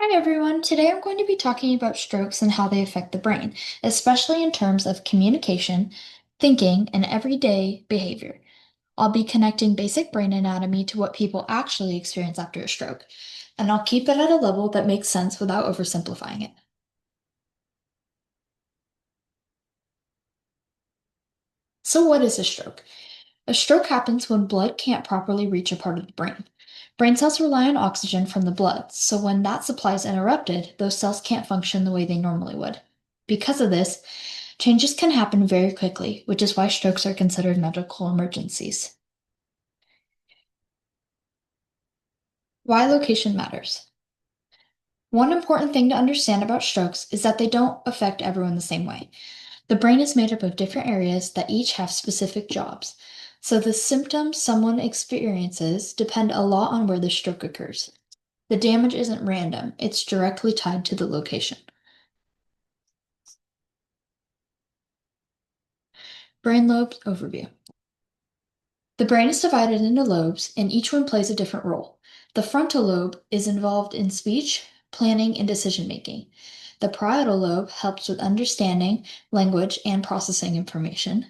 Hi everyone. Today I'm going to be talking about strokes and how they affect the brain, especially in terms of communication, thinking, and everyday behavior. I'll be connecting basic brain anatomy to what people actually experience after a stroke, and I'll keep it at a level that makes sense without oversimplifying it. So, what is a stroke? A stroke happens when blood can't properly reach a part of the brain. Brain cells rely on oxygen from the blood, so when that supply is interrupted, those cells can't function the way they normally would. Because of this, changes can happen very quickly, which is why strokes are considered medical emergencies. Why location matters. One important thing to understand about strokes is that they don't affect everyone the same way. The brain is made up of different areas that each have specific jobs. So the symptoms someone experiences depend a lot on where the stroke occurs. The damage isn't random, it's directly tied to the location. Brain lobes overview. The brain is divided into lobes, and each one plays a different role. The frontal lobe is involved in speech, planning, and decision making. The parietal lobe helps with understanding, language, and processing information.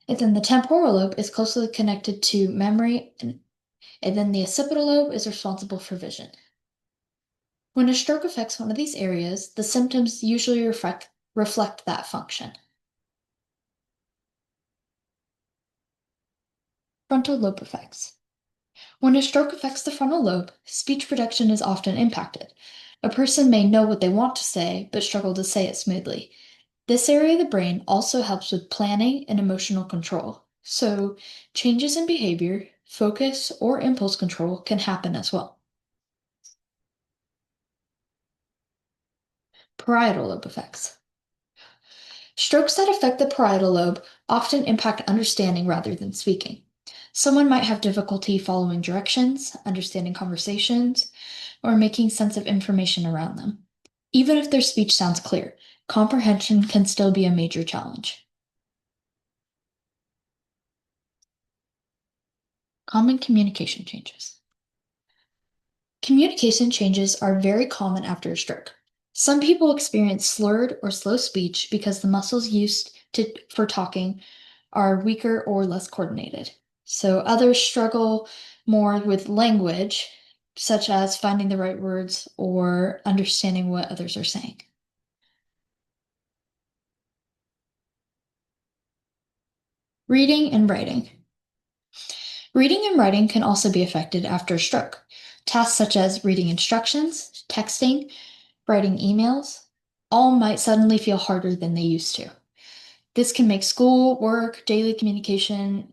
And then the temporal lobe is closely connected to memory, and then the occipital lobe is responsible for vision. When a stroke affects one of these areas, the symptoms usually reflect that function. Frontal lobe effects. When a stroke affects the frontal lobe, speech production is often impacted. A person may know what they want to say, but struggle to say it smoothly. This area of the brain also helps with planning and emotional control. So, changes in behavior, focus, or impulse control can happen as well. Parietal lobe effects. Strokes that affect the parietal lobe often impact understanding rather than speaking. Someone might have difficulty following directions, understanding conversations, or making sense of information around them. Even if their speech sounds clear, comprehension can still be a major challenge. Common communication changes. Communication changes are very common after a stroke. Some people experience slurred or slow speech because the muscles for talking are weaker or less coordinated. So others struggle more with language, such as finding the right words or understanding what others are saying. Reading and writing. Reading and writing can also be affected after a stroke. Tasks such as reading instructions, texting, writing emails, all might suddenly feel harder than they used to. This can make school, work, daily communication,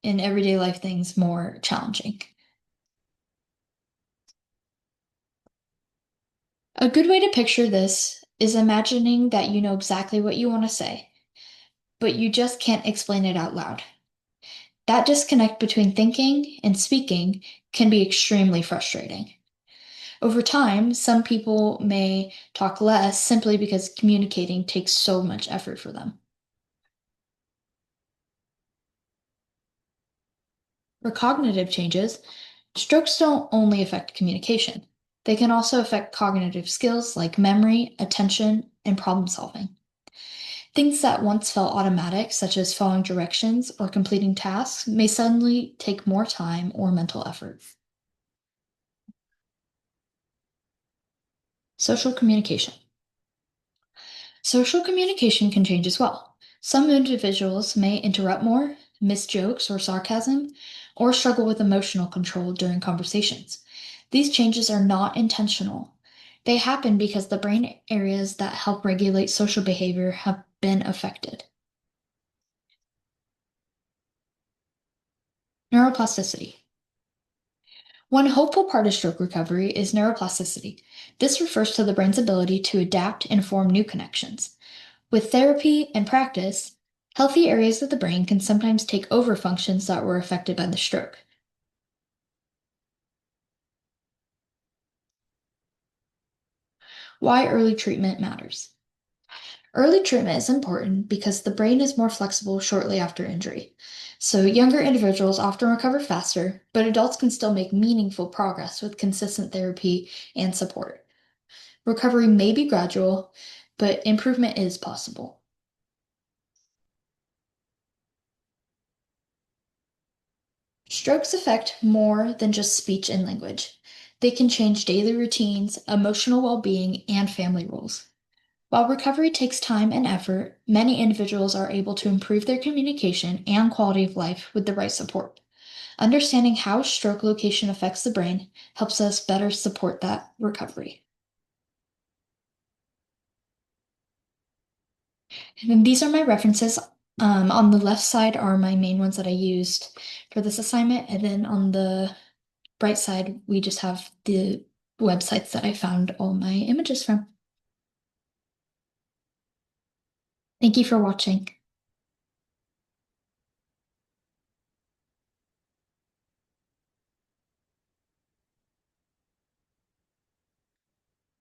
and everyday life things more challenging. A good way to picture this is imagining that you know exactly what you want to say, but you just can't explain it out loud. That disconnect between thinking and speaking can be extremely frustrating. Over time, some people may talk less simply because communicating takes so much effort for them. For cognitive changes, strokes don't only affect communication, they can also affect cognitive skills like memory, attention, and problem solving. Things that once felt automatic, such as following directions or completing tasks, may suddenly take more time or mental effort. Social communication. Social communication can change as well. Some individuals may interrupt more, miss jokes or sarcasm, or struggle with emotional control during conversations. These changes are not intentional. They happen because the brain areas that help regulate social behavior have been affected. Neuroplasticity. One hopeful part of stroke recovery is neuroplasticity. This refers to the brain's ability to adapt and form new connections. With therapy and practice, healthy areas of the brain can sometimes take over functions that were affected by the stroke. Why early treatment matters. Early treatment is important because the brain is more flexible shortly after injury. So, younger individuals often recover faster, but adults can still make meaningful progress with consistent therapy and support. Recovery may be gradual, but improvement is possible. Strokes affect more than just speech and language. They can change daily routines, emotional well being, and family roles. While recovery takes time and effort, many individuals are able to improve their communication and quality of life with the right support. Understanding how stroke location affects the brain helps us better support that recovery. And then these are my references. On the left side are my main ones that I used for this assignment, and then on the right side, we just have the websites that I found all my images from. Thank you for watching.